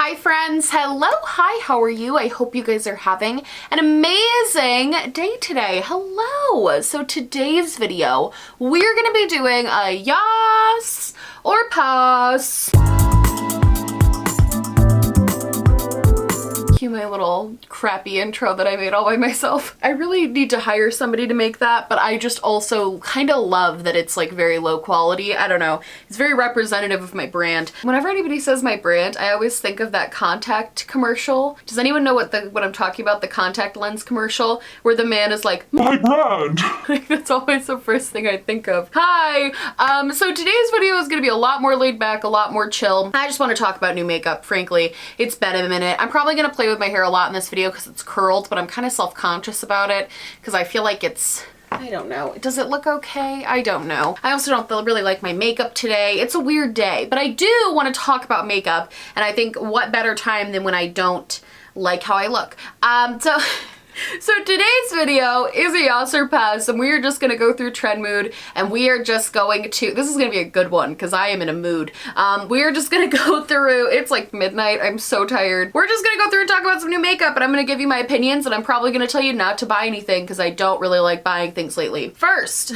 Hi friends, hello, hi, how are you? I hope you guys are having an amazing day today. Hello! So today's video, we're gonna be doing a yass or pass. Cue my little crappy intro that I made all by myself. I really need to hire somebody to make that, but I just also kind of love that it's like very low quality. I don't know. It's very representative of my brand. Whenever anybody says my brand, I always think of that contact commercial. Does anyone know what I'm talking about? The contact lens commercial where the man is like, my brand. That's always the first thing I think of. Hi! So today's video is gonna be a lot more laid back, a lot more chill. I just want to talk about new makeup, frankly. It's been a minute. I'm probably gonna play with my hair a lot in this video because it's curled, but I'm kind of self-conscious about it because I feel like I don't know. Does it look okay? I don't know. I also don't really like my makeup today. It's a weird day, but I do want to talk about makeup, and I think what better time than when I don't like how I look. So today's video is a yass or pass, and we are just gonna go through trend mood, and we are just going to, this is gonna be a good one because I am in a mood. We are just gonna go through, it's like midnight, I'm so tired. We're just gonna go through and talk about some new makeup, and I'm gonna give you my opinions, and I'm probably gonna tell you not to buy anything because I don't really like buying things lately. First,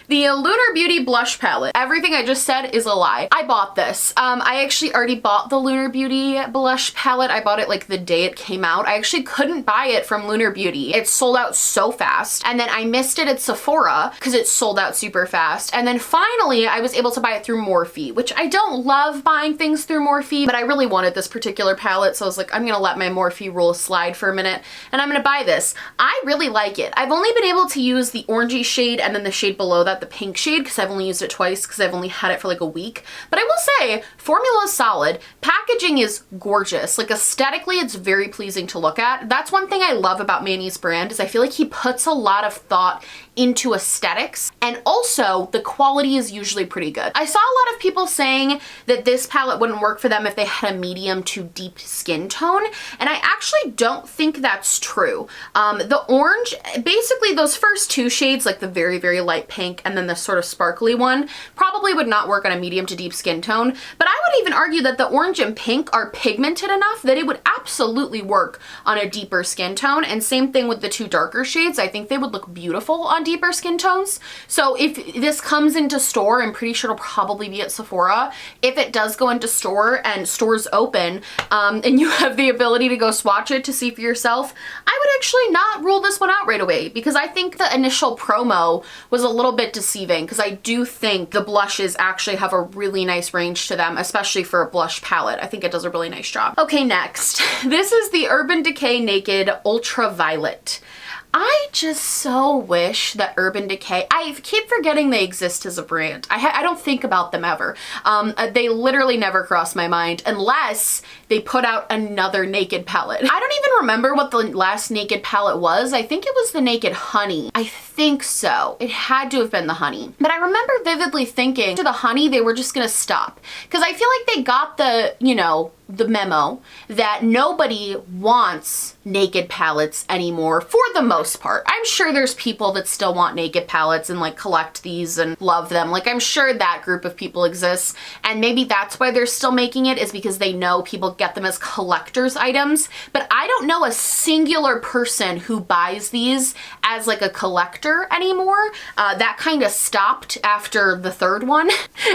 the Lunar Beauty blush palette. Everything I just said is a lie. I bought this. I actually already bought the Lunar Beauty blush palette. I bought it like the day it came out. I actually couldn't buy it from Lunar Beauty. It sold out so fast. And then I missed it at Sephora because it sold out super fast. And then finally I was able to buy it through Morphe, which I don't love buying things through Morphe, but I really wanted this particular palette. So I was like, I'm gonna let my Morphe rule slide for a minute and I'm gonna buy this. I really like it. I've only been able to use the orangey shade and then the shade below that, the pink shade, because I've only used it twice because I've only had it for like a week. But I will say, formula is solid. Packaging is gorgeous. Like aesthetically, it's very pleasing to look at. That's one thing I love about Manny's brand is I feel like he puts a lot of thought into aesthetics, and also the quality is usually pretty good. I saw a lot of people saying that this palette wouldn't work for them if they had a medium to deep skin tone, and I actually don't think that's true. The orange, basically those first two shades, like the very, very light pink and then the sort of sparkly one, probably would not work on a medium to deep skin tone, but I would even argue that the orange and pink are pigmented enough that it would absolutely work on a deeper skin tone, and same thing with the two darker shades. I think they would look beautiful on deeper skin tones. So if this comes into store, I'm pretty sure it'll probably be at Sephora. If it does go into store and stores open, and you have the ability to go swatch it to see for yourself, I would actually not rule this one out right away because I think the initial promo was a little bit deceiving because I do think the blushes actually have a really nice range to them, especially for a blush palette. I think it does a really nice job. Okay, next. This is the Urban Decay Naked Ultraviolet. I just so wish that Urban Decay, I keep forgetting they exist as a brand. I don't think about them ever. They literally never cross my mind unless they put out another Naked palette. I don't even remember what the last Naked palette was. I think it was the Naked Honey. I think so. It had to have been the Honey. But I remember vividly thinking to the Honey they were just gonna stop. Because I feel like they got the, you know, the memo that nobody wants Naked palettes anymore for the most part. I'm sure there's people that still want Naked palettes and like collect these and love them. Like I'm sure that group of people exists, and maybe that's why they're still making it, is because they know people get them as collector's items. But I don't know a singular person who buys these as like a collector anymore. That kind of stopped after the third one.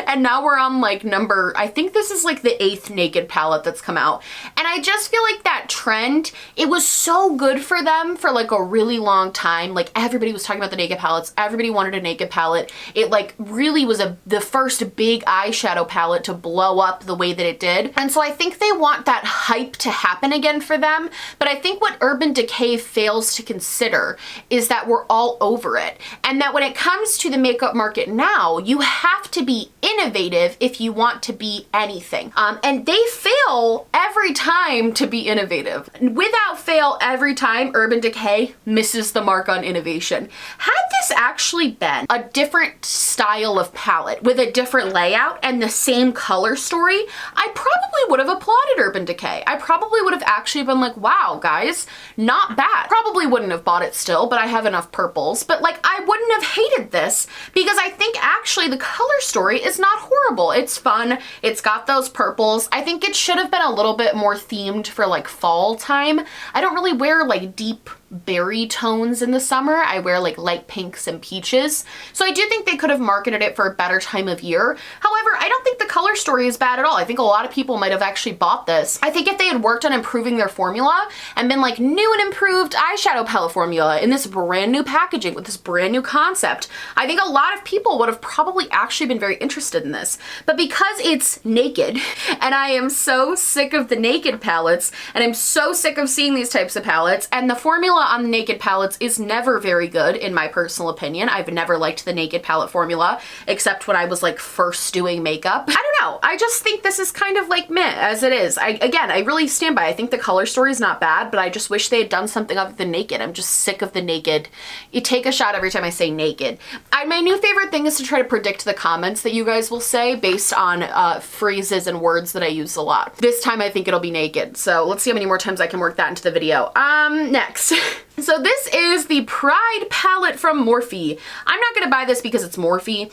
And now we're on like I think this is like the 8th Naked palette that's come out, and I just feel like that trend, it was so good for them for like a really long time. Like everybody was talking about the Naked palettes, everybody wanted a Naked palette. It like really was the first big eyeshadow palette to blow up the way that it did, and so I think they want that hype to happen again for them. But I think what Urban Decay fails to consider is that we're all over it, and that when it comes to the makeup market now, you have to be innovative if you want to be anything, and they fail every time to be innovative. Without fail, every time Urban Decay misses the mark on innovation. Had this actually been a different style of palette with a different layout and the same color story, I probably would have applauded Urban Decay. I probably would have actually been like, wow, guys, not bad. Probably wouldn't have bought it still, but I have enough purples. But like, I wouldn't have hated this because I think actually the color story is not horrible. It's fun. It's got those purples. I think it should have been a little bit more themed for like fall time. I don't really wear like deep berry tones in the summer. I wear like light pinks and peaches. So I do think they could have marketed it for a better time of year. However, I don't think the color story is bad at all. I think a lot of people might have actually bought this. I think if they had worked on improving their formula and been like new and improved eyeshadow palette formula in this brand new packaging with this brand new concept, I think a lot of people would have probably actually been very interested in this. But because it's naked, and I am so sick of the naked palettes, and I'm so sick of seeing these types of palettes, and the formula on the naked palettes is never very good in my personal opinion. I've never liked the naked palette formula, except when I was like first doing makeup. I don't know. I just think this is kind of like meh as it is. Again, I really stand by. I think the color story is not bad, but I just wish they had done something other than naked. I'm just sick of the naked. You take a shot every time I say naked. My new favorite thing is to try to predict the comments that you guys will say based on phrases and words that I use a lot. This time I think it'll be naked. So let's see how many more times I can work that into the video. Next. So this is the Pride palette from Morphe. I'm not gonna buy this because it's Morphe.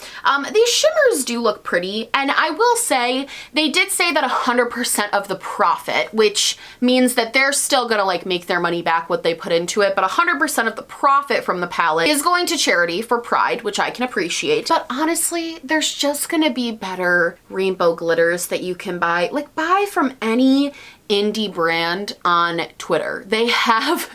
These shimmers do look pretty, and I will say, they did say that 100% of the profit, which means that they're still gonna like make their money back what they put into it, but 100% of the profit from the palette is going to charity for Pride, which I can appreciate. But honestly, there's just gonna be better rainbow glitters that you can buy. Like, buy from any indie brand on Twitter. They have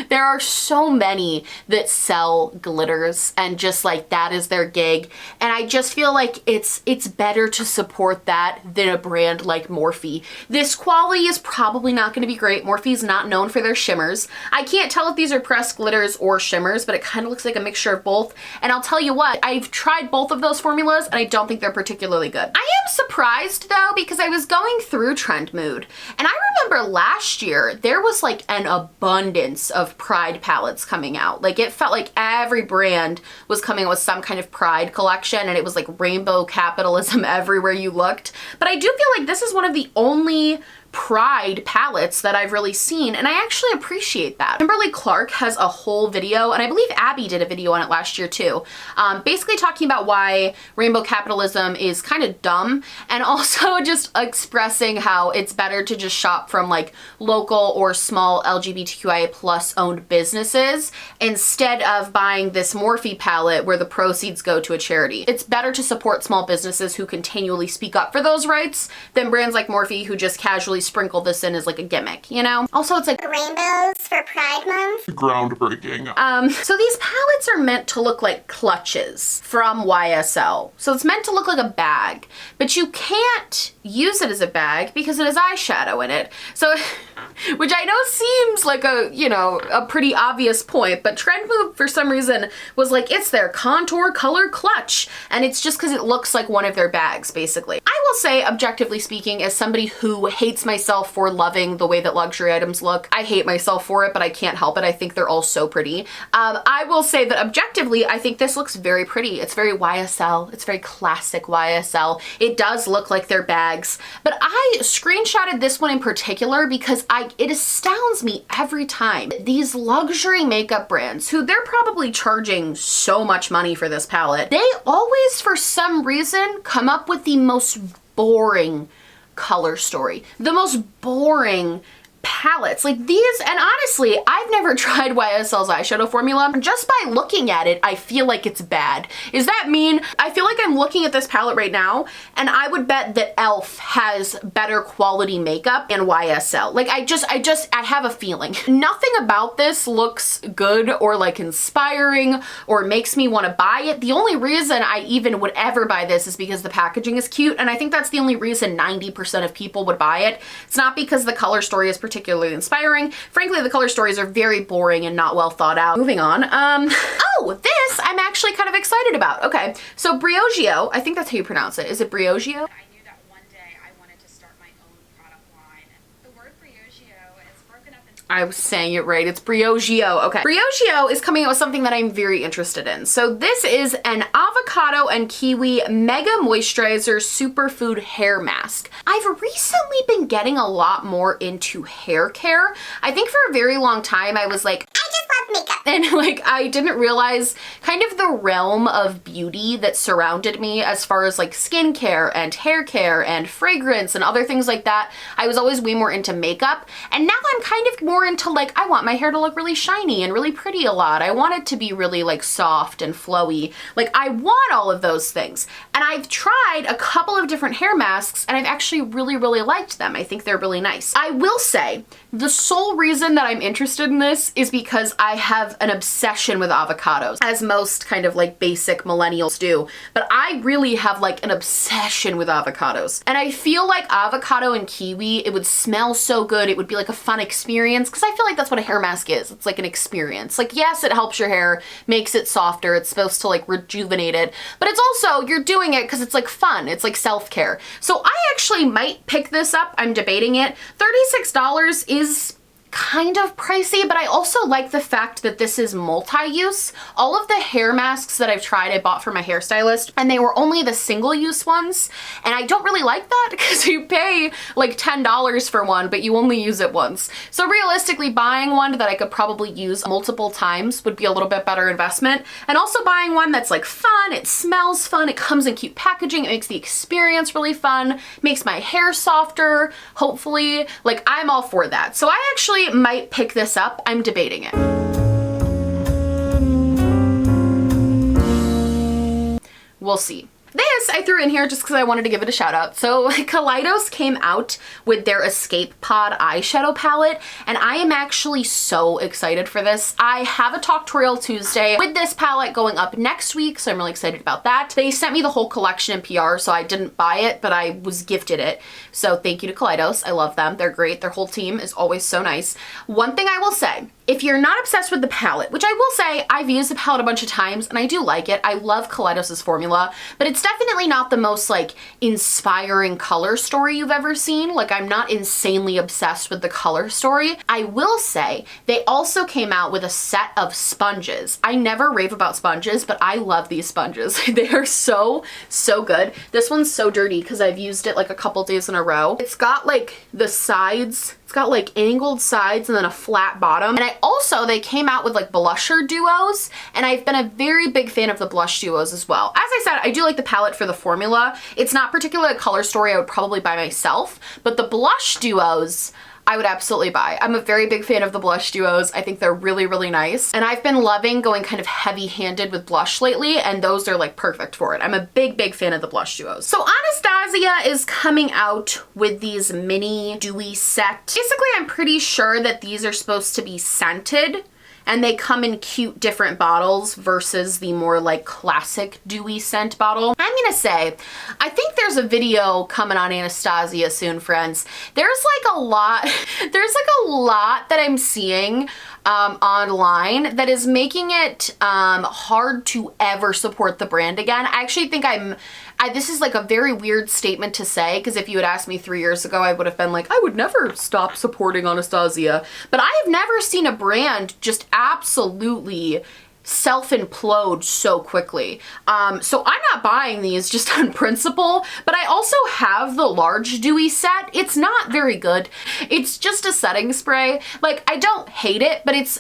there are so many that sell glitters and just like that is their gig. And I just feel like it's better to support that than a brand like Morphe. This quality is probably not going to be great. Morphe's not known for their shimmers. I can't tell if these are pressed glitters or shimmers, but it kind of looks like a mixture of both. And I'll tell you what, I've tried both of those formulas and I don't think they're particularly good. I am surprised though, because I was going through Trend Mood and I remember last year there was like an abundance of Pride palettes coming out. Like, it felt like every brand was coming out with some kind of Pride collection, and it was like rainbow capitalism everywhere you looked. But I do feel like this is one of the only Pride palettes that I've really seen, and I actually appreciate that. Kimberly Clark has a whole video, and I believe Abby did a video on it last year too, basically talking about why rainbow capitalism is kind of dumb, and also just expressing how it's better to just shop from like local or small LGBTQIA plus owned businesses instead of buying this Morphe palette where the proceeds go to a charity. It's better to support small businesses who continually speak up for those rights than brands like Morphe who just casually sprinkle this in as like a gimmick, you know? Also, it's like rainbows for Pride Month. Groundbreaking. So these palettes are meant to look like clutches from YSL. So it's meant to look like a bag, but you can't use it as a bag because it has eyeshadow in it. So, which I know seems like a, you know, a pretty obvious point, but Trend Mood for some reason was like, it's their contour color clutch. And it's just because it looks like one of their bags, basically. I will say, objectively speaking, as somebody who hates myself for loving the way that luxury items look, I hate myself for it, but I can't help it. I think they're all so pretty. I will say that objectively, I think this looks very pretty. It's very YSL. It's very classic YSL. It does look like their bags, but I screenshotted this one in particular because it astounds me every time. These luxury makeup brands, who they're probably charging so much money for this palette, they always, for some reason, come up with the most boring color story, the most boring palettes. Like these, and honestly, I've never tried YSL's eyeshadow formula. Just by looking at it, I feel like it's bad. Is that mean? I feel like I'm looking at this palette right now, and I would bet that e.l.f. has better quality makeup than YSL. Like I have a feeling. Nothing about this looks good or like inspiring or makes me want to buy it. The only reason I even would ever buy this is because the packaging is cute, and I think that's the only reason 90% of people would buy it. It's not because the color story is particularly inspiring. Frankly, the color stories are very boring and not well thought out. Moving on. Oh, this I'm actually kind of excited about. Okay, so Bri Oh Geo, I think that's how you pronounce it. Is it Bri Oh Geo? I knew that one day I wanted to start my own product line. The word Bri Oh Geo is broken up into... I was saying it right. It's Bri Oh Geo. Okay. Bri Oh Geo is coming out with something that I'm very interested in. So this is an avocado and kiwi mega moisturizer superfood hair mask. I've recently been getting a lot more into hair care. I think for a very long time I was like, I just love makeup. And like, I didn't realize kind of the realm of beauty that surrounded me as far as like skincare and hair care and fragrance and other things like that. I was always way more into makeup, and now I'm kind of more into like, I want my hair to look really shiny and really pretty a lot. I want it to be really like soft and flowy. Like, I want all of those things. And I've tried a couple of different hair masks and I've actually really, really liked them. I think they're really nice. I will say the sole reason that I'm interested in this is because I have an obsession with avocados, as most kind of like basic millennials do, but I really have like an obsession with avocados. And I feel like avocado and kiwi, it would smell so good. It would be like a fun experience, because I feel like that's what a hair mask is. It's like an experience. Like, yes, it helps your hair, makes it softer. It's supposed to like rejuvenate it, but it's also, you're doing it because it's like fun. It's like self-care. So I actually might pick this up. I'm debating it. $36 is kind of pricey, but I also like the fact that this is multi-use. All of the hair masks that I've tried, I bought from my hairstylist, and they were only the single-use ones, and I don't really like that because you pay like $10 for one, but you only use it once. So realistically, buying one that I could probably use multiple times would be a little bit better investment, and also buying one that's like fun, it smells fun, it comes in cute packaging, it makes the experience really fun, makes my hair softer, hopefully. Like, I'm all for that. So I actually might pick this up. I'm debating it. We'll see. This I threw in here just because I wanted to give it a shout out. So Kaleidos came out with their Escape Pod eyeshadow palette, and I am actually so excited for this. I have a Talktorial Tuesday with this palette going up next week, so I'm really excited about that. They sent me the whole collection in PR, so I didn't buy it, but I was gifted it. So thank you to Kaleidos. I love them. They're great. Their whole team is always so nice. One thing I will say, if you're not obsessed with the palette, which I will say I've used the palette a bunch of times and I do like it. I love Kaleidos' formula, but it's definitely not the most like inspiring color story you've ever seen. Like, I'm not insanely obsessed with the color story. I will say they also came out with a set of sponges. I never rave about sponges, but I love these sponges. They are so, so good. This one's so dirty because I've used it like a couple days in a row. It's got like the sides, it's got like angled sides and then a flat bottom. And they came out with like blusher duos, and I've been a very big fan of the blush duos as well. As I said, I do like the palette for the formula. It's not particularly a color story I would probably buy myself, but the blush duos I would absolutely buy. I'm a very big fan of the blush duos. I think they're really, really nice. And I've been loving going kind of heavy-handed with blush lately, and those are like perfect for it. I'm a big, big fan of the blush duos. So Anastasia is coming out with these mini dewy set. Basically, I'm pretty sure that these are supposed to be scented, and they come in cute different bottles versus the more like classic dewy scent bottle. I'm gonna say, I think there's a video coming on Anastasia soon, friends. There's like a lot that I'm seeing online that is making it hard to ever support the brand again. I actually think this is like a very weird statement to say, because if you had asked me 3 years ago, I would have been like, I would never stop supporting Anastasia. But I have never seen a brand just absolutely self-implode so quickly. So I'm not buying these just on principle, but I also have the large dewy set. It's not very good. It's just a setting spray. Like, I don't hate it, but it's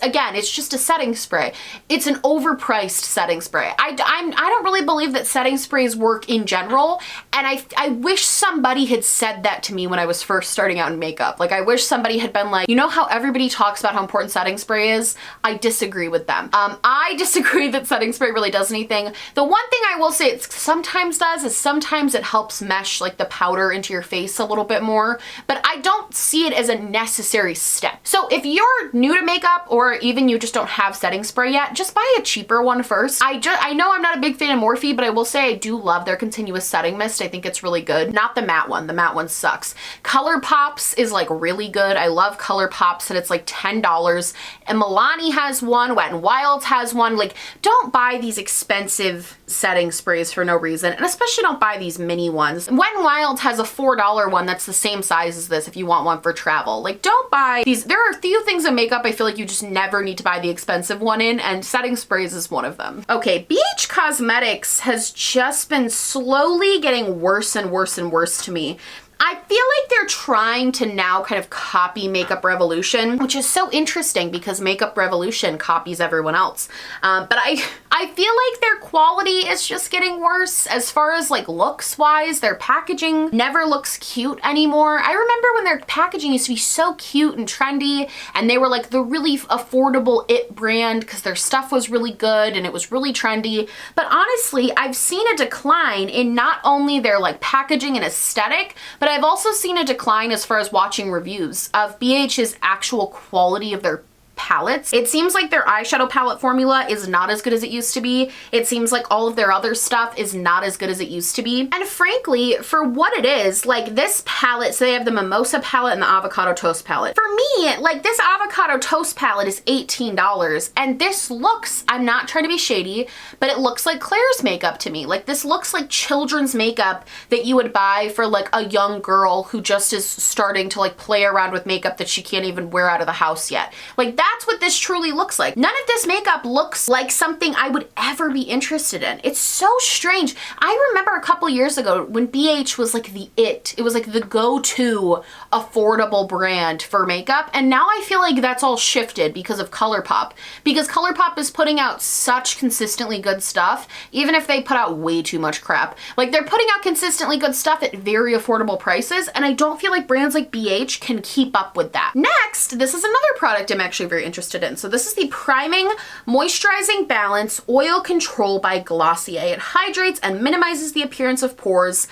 just a setting spray. It's an overpriced setting spray. I don't really believe that setting sprays work in general, and I wish somebody had said that to me when I was first starting out in makeup. Like, I wish somebody had been like, you know how everybody talks about how important setting spray is? I disagree with them. I disagree that setting spray really does anything. The one thing I will say it sometimes does is sometimes it helps mesh like the powder into your face a little bit more, but I don't see it as a necessary step. So if you're new to makeup, or even you just don't have setting spray yet, just buy a cheaper one first. I know I'm not a big fan of Morphe, but I will say I do love their continuous setting mist. I think it's really good. Not the matte one. The matte one sucks. Color Pops is like really good. I love Color Pops, and it's like $10. And Milani has one. Wet n Wild has one. Like, don't buy these expensive setting sprays for no reason, and especially don't buy these mini ones. Wet n Wild has a $4 one that's the same size as this if you want one for travel. Like, don't buy these. There are a few things in makeup I feel like you just never need to buy the expensive one in, and setting sprays is one of them. Okay, BH Cosmetics has just been slowly getting worse and worse and worse to me. I feel like they're trying to now kind of copy Makeup Revolution, which is so interesting because Makeup Revolution copies everyone else. But I feel like their quality is just getting worse as far as like looks wise. Their packaging never looks cute anymore. I remember when their packaging used to be so cute and trendy, and they were like the really affordable it brand because their stuff was really good and it was really trendy. But honestly, I've seen a decline in not only their like packaging and aesthetic, but I've also seen a decline as far as watching reviews of BH's actual quality of their palettes. It seems like their eyeshadow palette formula is not as good as it used to be. It seems like all of their other stuff is not as good as it used to be. And frankly, for what it is, like this palette, so they have the Mimosa palette and the Avocado Toast palette. For me, like this Avocado Toast palette is $18, and this looks, I'm not trying to be shady, but it looks like Claire's makeup to me. Like this looks like children's makeup that you would buy for like a young girl who just is starting to like play around with makeup that she can't even wear out of the house yet. Like that's what this truly looks like. None of this makeup looks like something I would ever be interested in. It's so strange. I remember a couple years ago when BH was like it was like the go-to affordable brand for makeup, and now I feel like that's all shifted because of ColourPop. Because ColourPop is putting out such consistently good stuff, even if they put out way too much crap. Like they're putting out consistently good stuff at very affordable prices, and I don't feel like brands like BH can keep up with that. Next, this is another product I'm actually very interested in. So this is the Priming Moisturizing Balance Oil Control by Glossier. It hydrates and minimizes the appearance of pores.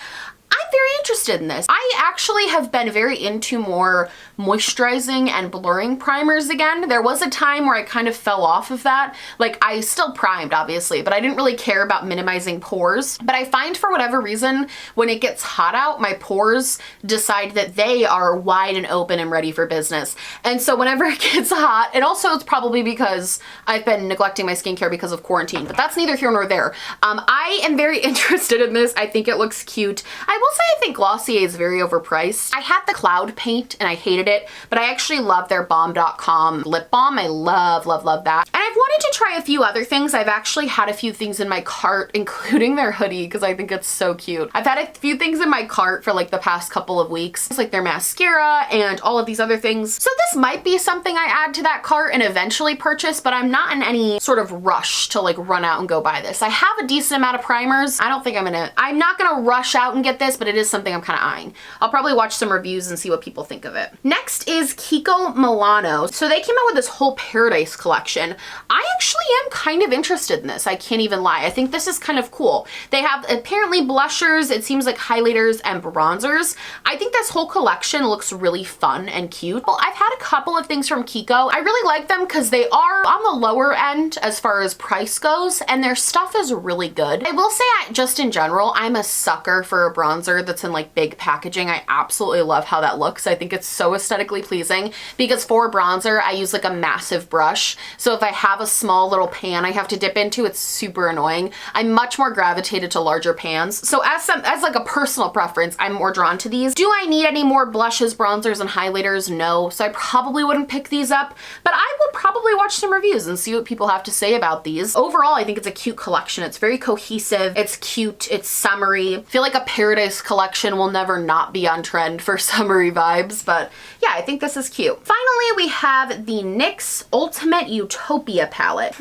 I'm very interested in this. I actually have been very into more moisturizing and blurring primers again. There was a time where I kind of fell off of that. Like I still primed obviously, but I didn't really care about minimizing pores. But I find for whatever reason, when it gets hot out, my pores decide that they are wide and open and ready for business. And so whenever it gets hot, and also it's probably because I've been neglecting my skincare because of quarantine, but that's neither here nor there. I am very interested in this. I think it looks cute. I will say I think Glossier is very overpriced. I had the Cloud Paint and I hated it, but I actually love their Balm.com lip balm. I love, love, love that. And I've wanted to try a few other things. I've actually had a few things in my cart, including their hoodie, because I think it's so cute. I've had a few things in my cart for like the past couple of weeks. It's like their mascara and all of these other things. So this might be something I add to that cart and eventually purchase, but I'm not in any sort of rush to like run out and go buy this. I have a decent amount of primers. I'm not gonna rush out and get this, but it is something I'm kind of eyeing. I'll probably watch some reviews and see what people think of it. Next is Kiko Milano. So they came out with this whole Paradise collection. I actually am kind of interested in this. I can't even lie. I think this is kind of cool. They have apparently blushers, it seems like highlighters and bronzers. I think this whole collection looks really fun and cute. Well, I've had a couple of things from Kiko. I really like them because they are on the lower end as far as price goes, and their stuff is really good. I will say just in general, I'm a sucker for a bronzer that's in like big packaging. I absolutely love how that looks. I think it's so aesthetically pleasing because for bronzer, I use like a massive brush. So if I have a small little pan I have to dip into, it's super annoying. I'm much more gravitated to larger pans. So as like a personal preference, I'm more drawn to these. Do I need any more blushes, bronzers, and highlighters? No. So I probably wouldn't pick these up, but I will probably watch some reviews and see what people have to say about these. Overall, I think it's a cute collection. It's very cohesive. It's cute. It's summery. I feel like a Paradise collection will never not be on trend for summery vibes, but yeah, I think this is cute. Finally, we have the NYX Ultimate Utopia palette.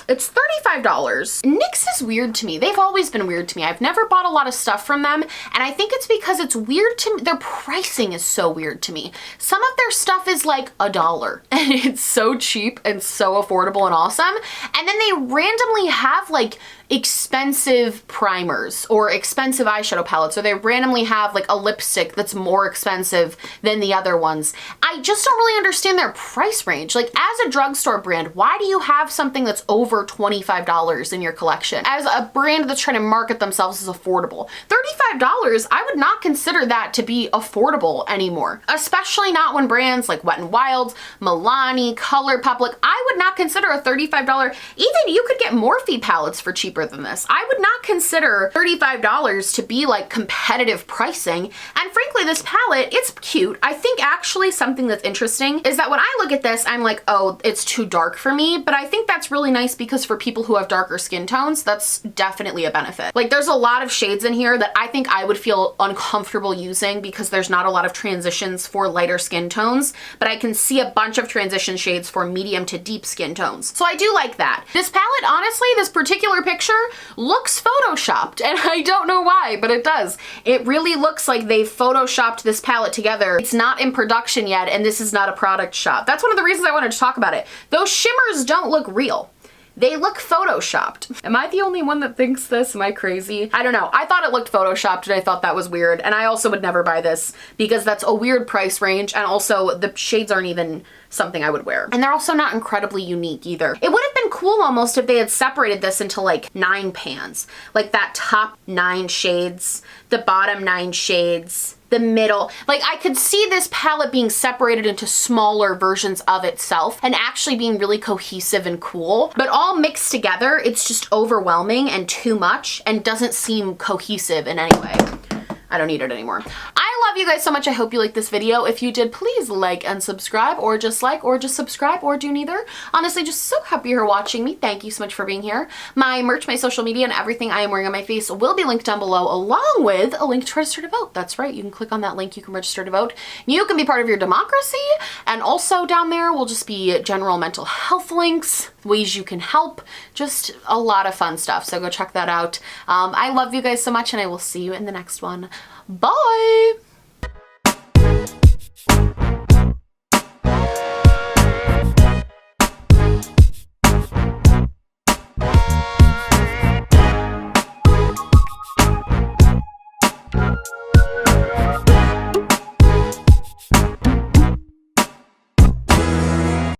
It's $35. NYX is weird to me. They've always been weird to me. I've never bought a lot of stuff from them, and I think it's because it's weird to me. Their pricing is so weird to me. Some of their stuff is like $1, and it's so cheap and so affordable and awesome. And then they randomly have like expensive primers or expensive eyeshadow palettes, or they randomly have like a lipstick that's more expensive than the other ones. I just don't really understand their price range. Like as a drugstore brand, why do you have something that's over $25 in your collection? As a brand that's trying to market themselves as affordable, $35, I would not consider that to be affordable anymore, especially not when brands like Wet n Wild, Milani, ColourPop, like I would not consider a $35, even you could get Morphe palettes for cheaper than this. I would not consider $35 to be like competitive pricing. And frankly, this palette, it's cute. I think actually something that's interesting is that when I look at this, I'm like, oh, it's too dark for me. But I think that's really nice because for people who have darker skin tones, that's definitely a benefit. Like there's a lot of shades in here that I think I would feel uncomfortable using because there's not a lot of transitions for lighter skin tones, but I can see a bunch of transition shades for medium to deep skin tones. So I do like that. This palette, honestly, this particular picture looks photoshopped, and I don't know why, but it does. It really looks like they've photoshopped this palette together. It's not in production yet, and this is not a product shot. That's one of the reasons I wanted to talk about it. Those shimmers don't look real. They look photoshopped. Am I the only one that thinks this? Am I crazy? I don't know. I thought it looked photoshopped and I thought that was weird. And I also would never buy this because that's a weird price range. And also the shades aren't even something I would wear. And they're also not incredibly unique either. It would have been cool almost if they had separated this into like 9 pans. Like that top 9 shades, the bottom 9 shades, the middle. Like I could see this palette being separated into smaller versions of itself and actually being really cohesive and cool, but all mixed together, it's just overwhelming and too much and doesn't seem cohesive in any way. I don't need it anymore. I love you guys so much. I hope you liked this video. If you did, please like and subscribe, or just like, or just subscribe, or do neither. Honestly, just so happy you're watching me. Thank you so much for being here. My merch, my social media, and everything I am wearing on my face will be linked down below, along with a link to register to vote. That's right. You can click on that link. You can register to vote. You can be part of your democracy. And also down there will just be general mental health links, ways you can help, just a lot of fun stuff. So go check that out. I love you guys so much, and I will see you in the next one. Bye!